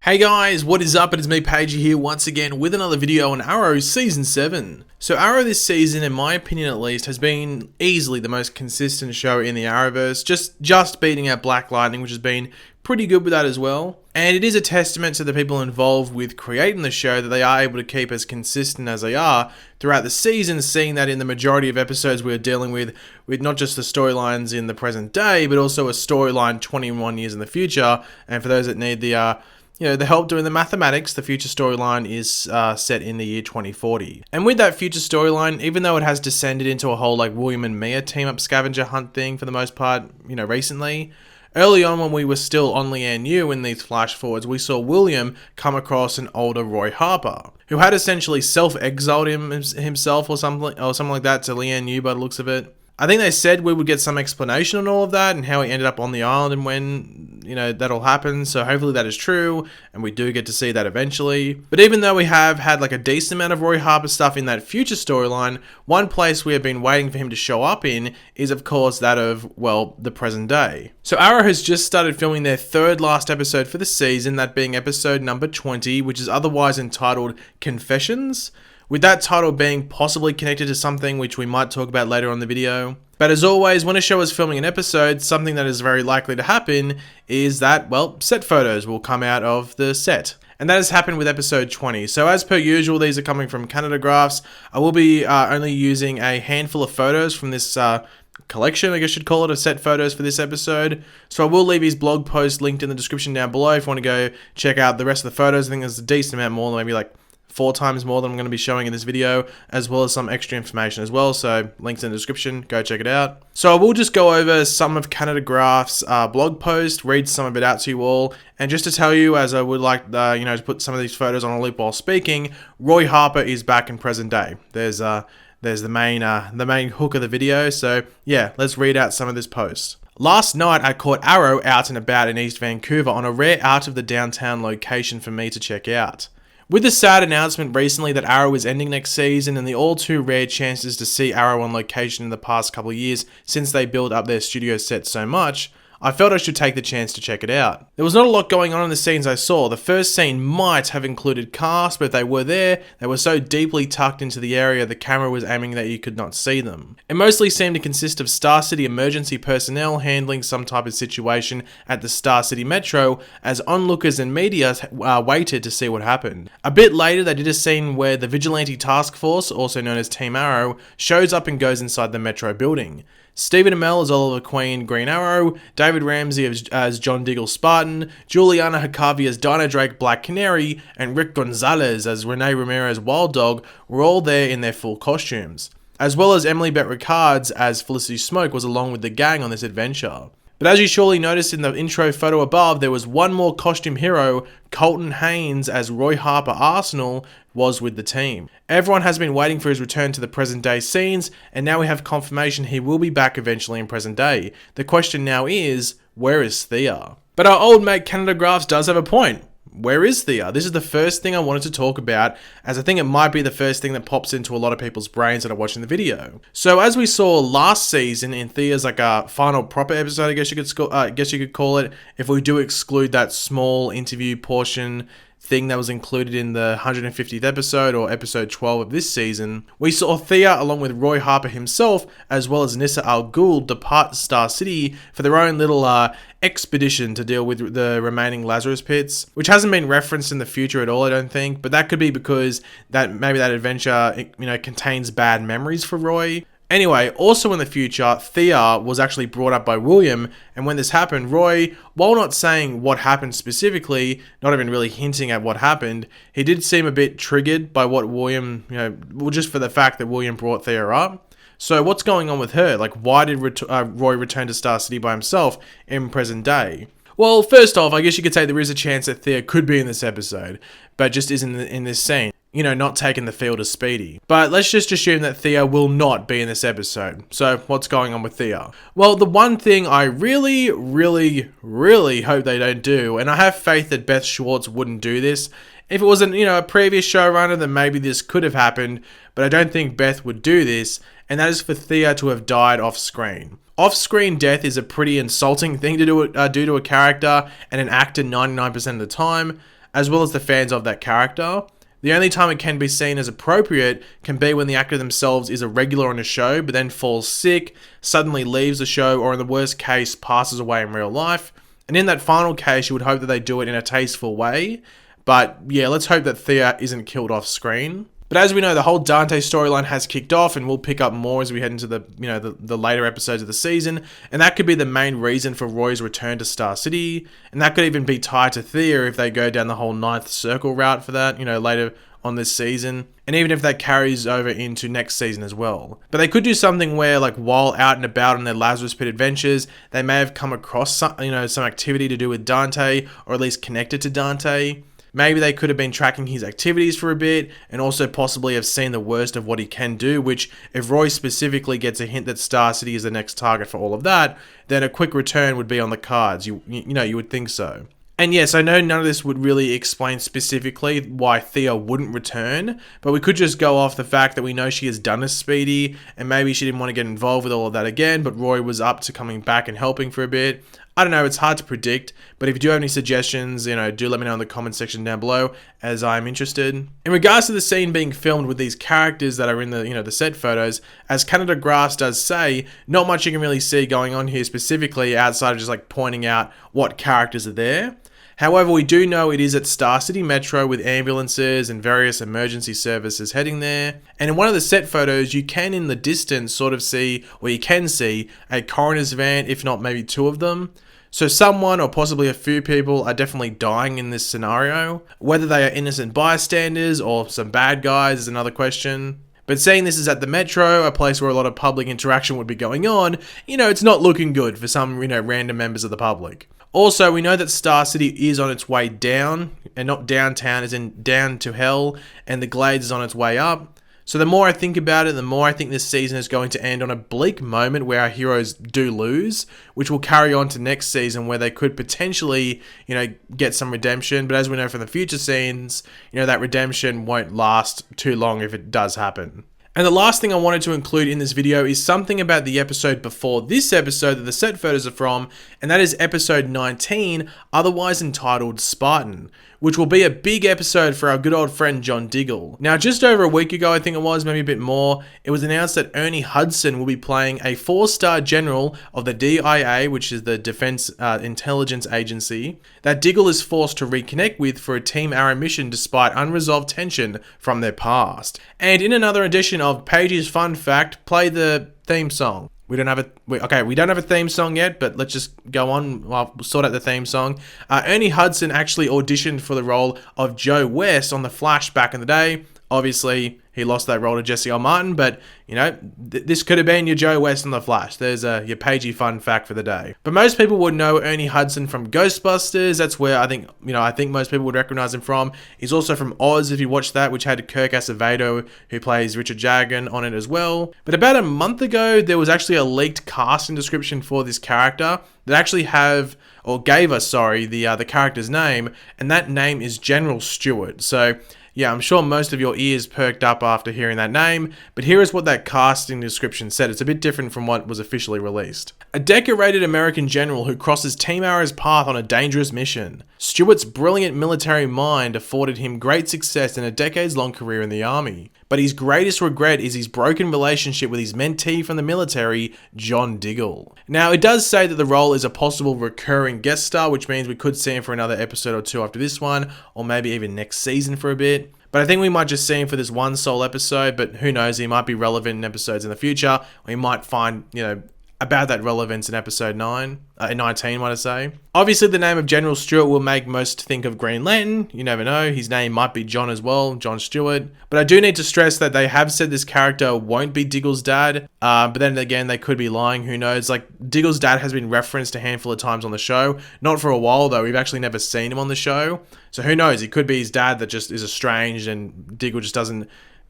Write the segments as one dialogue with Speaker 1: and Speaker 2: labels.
Speaker 1: Hey guys, what is up? It is me, Pagey here, once again with another video on Arrow Season 7. So Arrow this season, in my opinion at least, has been easily the most consistent show in the Arrowverse, just beating out Black Lightning, which has been pretty good with that as well. And it is a testament to the people involved with creating the show that they are able to keep as consistent as they are throughout the season, seeing that in the majority of episodes we're dealing with not just the storylines in the present day, but also a storyline 21 years in the future. And for those that need the help doing the mathematics, the future storyline is set in the year 2040. And with that future storyline, even though it has descended into a whole like William and Mia team up scavenger hunt thing for the most part, recently, early on when we were still on Leanne Yu in these flash forwards, we saw William come across an older Roy Harper, who had essentially self-exiled himself or something like that to Leanne Yu by the looks of it. I think they said we would get some explanation on all of that and how he ended up on the island and when, that all happened. So hopefully that is true and we do get to see that eventually. But even though we have had like a decent amount of Roy Harper stuff in that future storyline, one place we have been waiting for him to show up in is of course that of, well, the present day. So Arrow has just started filming their third last episode for the season, that being episode number 20, which is otherwise entitled Confessions, with that title being possibly connected to something which we might talk about later on in the video. But as always, when a show is filming an episode, something that is very likely to happen is that, well, set photos will come out of the set. And that has happened with episode 20. So as per usual, these are coming from Canada Graphs. I will be only using a handful of photos from this collection, I guess you'd call it, of set photos for this episode. So I will leave his blog post linked in the description down below if you want to go check out the rest of the photos. I think there's a decent amount more, maybe like 4 times more than I'm going to be showing in this video, as well as some extra information as well, so links in the description, go check it out. So I will just go over some of Canada Graph's blog post, read some of it out to you all, and just to tell you, as I would like to put some of these photos on a loop while speaking, Roy Harper is back in present day. There's the main hook of the video, so yeah, let's read out some of this post. Last night I caught Arrow out and about in East Vancouver on a rare out of the downtown location for me to check out. With the sad announcement recently that Arrow is ending next season and the all too rare chances to see Arrow on location in the past couple of years since they built up their studio set so much, I felt I should take the chance to check it out. There was not a lot going on in the scenes I saw. The first scene might have included cast, but if they were there, they were so deeply tucked into the area the camera was aiming that you could not see them. It mostly seemed to consist of Star City emergency personnel handling some type of situation at the Star City Metro as onlookers and media waited to see what happened. A bit later, they did a scene where the Vigilante Task Force, also known as Team Arrow, shows up and goes inside the Metro building. Stephen Amell as Oliver Queen Green Arrow, David Ramsey as John Diggle Spartan, Juliana Harkavy as Dinah Drake Black Canary, and Rick Gonzalez as Renee Ramirez Wild Dog were all there in their full costumes, as well as Emily Bett Rickards as Felicity Smoke was along with the gang on this adventure. But as you surely noticed in the intro photo above, there was one more costume hero, Colton Haynes as Roy Harper Arsenal, was with the team. Everyone has been waiting for his return to the present day scenes, and now we have confirmation he will be back eventually in present day. The question now is, where is Thea? But our old mate Canada Graphs does have a point. Where is Thea? This is the first thing I wanted to talk about, as I think it might be the first thing that pops into a lot of people's brains that are watching the video. So as we saw last season in Thea's final proper episode, I guess you could call it, if we do exclude that small interview portion thing that was included in the 150th episode or episode 12 of this season, we saw Thea along with Roy Harper himself as well as Nissa Al Ghul depart Star City for their own little expedition to deal with the remaining Lazarus pits, which hasn't been referenced in the future at all, I don't think, but that could be because maybe that adventure contains bad memories for Roy. Anyway, also in the future, Thea was actually brought up by William, and when this happened, Roy, while not saying what happened specifically, not even really hinting at what happened, he did seem a bit triggered by what William, just for the fact that William brought Thea up. So what's going on with her? Like, why did Roy return to Star City by himself in present day? Well, first off, I guess you could say there is a chance that Thea could be in this episode, but just isn't in this scene. Not taking the field as Speedy. But let's just assume that Thea will not be in this episode. So what's going on with Thea? Well, the one thing I really, really, really hope they don't do, and I have faith that Beth Schwartz wouldn't do this. If it was a previous showrunner, then maybe this could have happened, but I don't think Beth would do this, and that is for Thea to have died off screen. Off-screen death is a pretty insulting thing to do to a character and an actor 99% of the time. as well as the fans of that character. The only time it can be seen as appropriate can be when the actor themselves is a regular on a show, but then falls sick, suddenly leaves the show, or in the worst case, passes away in real life. And in that final case, you would hope that they do it in a tasteful way. But yeah, let's hope that Thea isn't killed off screen. But as we know, the whole Dante storyline has kicked off, and we'll pick up more as we head into the later episodes of the season. And that could be the main reason for Roy's return to Star City, and that could even be tied to Thea if they go down the whole Ninth Circle route for that, later on this season, and even if that carries over into next season as well. But they could do something where, like, while out and about on their Lazarus Pit adventures, they may have come across some activity to do with Dante, or at least connected to Dante. Maybe they could have been tracking his activities for a bit, and also possibly have seen the worst of what he can do, which, if Roy specifically gets a hint that Star City is the next target for all of that, then a quick return would be on the cards. You would think so. And yes, I know none of this would really explain specifically why Thea wouldn't return, but we could just go off the fact that we know she has done a Speedy, and maybe she didn't want to get involved with all of that again, but Roy was up to coming back and helping for a bit. I don't know, it's hard to predict, but if you do have any suggestions, do let me know in the comment section down below, as I'm interested. In regards to the scene being filmed with these characters that are in the set photos, as Canada Grass does say, not much you can really see going on here specifically outside of just like pointing out what characters are there. However, we do know it is at Star City Metro with ambulances and various emergency services heading there. And in one of the set photos, you can in the distance sort of see, or you can see, a coroner's van, if not maybe two of them. So someone, or possibly a few people, are definitely dying in this scenario. Whether they are innocent bystanders or some bad guys is another question. But seeing this is at the Metro, a place where a lot of public interaction would be going on, it's not looking good for some, random members of the public. Also, we know that Star City is on its way down, and not downtown, as in down to hell, and the Glades is on its way up. So the more I think about it, the more I think this season is going to end on a bleak moment where our heroes do lose, which will carry on to next season where they could potentially, get some redemption. But as we know from the future scenes, that redemption won't last too long if it does happen. And the last thing I wanted to include in this video is something about the episode before this episode that the set photos are from, and that is episode 19, otherwise entitled Spartan, which will be a big episode for our good old friend John Diggle. Now, just over a week ago, I think it was, maybe a bit more, it was announced that Ernie Hudson will be playing a 4-star general of the DIA, which is the Defense Intelligence Agency, that Diggle is forced to reconnect with for a Team Arrow mission despite unresolved tension from their past. And in another edition of Paige's Fun Fact, play the theme song. We don't have a theme song yet, but let's just go on. I'll sort out the theme song. Ernie Hudson actually auditioned for the role of Joe West on The Flash back in the day. Obviously, he lost that role to Jesse L. Martin, but, this could have been your Joe West on The Flash. There's your Pagey fun fact for the day. But most people would know Ernie Hudson from Ghostbusters. That's where I think most people would recognize him from. He's also from Oz, if you watch that, which had Kirk Acevedo, who plays Richard Jagan, on it as well. But about a month ago, there was actually a leaked casting description for this character that actually gave us the character's name, and that name is General Stewart. So, yeah, I'm sure most of your ears perked up after hearing that name, but here is what that casting description said. It's a bit different from what was officially released. A decorated American general who crosses Team Arrow's path on a dangerous mission. Stewart's brilliant military mind afforded him great success in a decades-long career in the army. But his greatest regret is his broken relationship with his mentee from the military, John Diggle. Now, it does say that the role is a possible recurring guest star, which means we could see him for another episode or two after this one, or maybe even next season for a bit. But I think we might just see him for this one sole episode, but who knows, he might be relevant in episodes in the future. We might find, about that relevance in episode 19, might I say. Obviously, the name of General Stewart will make most think of Green Lantern. You never know. His name might be John as well, John Stewart. But I do need to stress that they have said this character won't be Diggle's dad. But then again, they could be lying. Who knows? Like, Diggle's dad has been referenced a handful of times on the show. Not for a while, though. We've actually never seen him on the show. So who knows? He could be his dad that just is estranged and Diggle just doesn't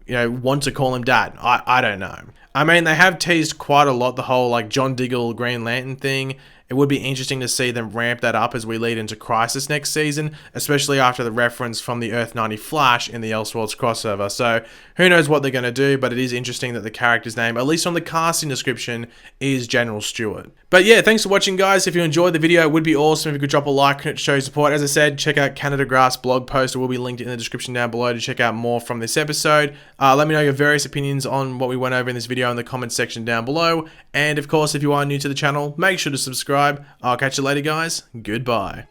Speaker 1: want to call him dad. I don't know. I mean, they have teased quite a lot the whole, John Diggle Green Lantern thing, it would be interesting to see them ramp that up as we lead into Crisis next season, especially after the reference from the Earth 90 Flash in the Elseworlds crossover. So who knows what they're going to do, but it is interesting that the character's name, at least on the casting description, is General Stewart. But yeah, thanks for watching, guys. If you enjoyed the video, it would be awesome if you could drop a like and show support. As I said, check out Canada Grass blog post. It will be linked in the description down below to check out more from this episode. Let me know your various opinions on what we went over in this video in the comments section down below. And of course, if you are new to the channel, make sure to subscribe. I'll catch you later, guys. Goodbye.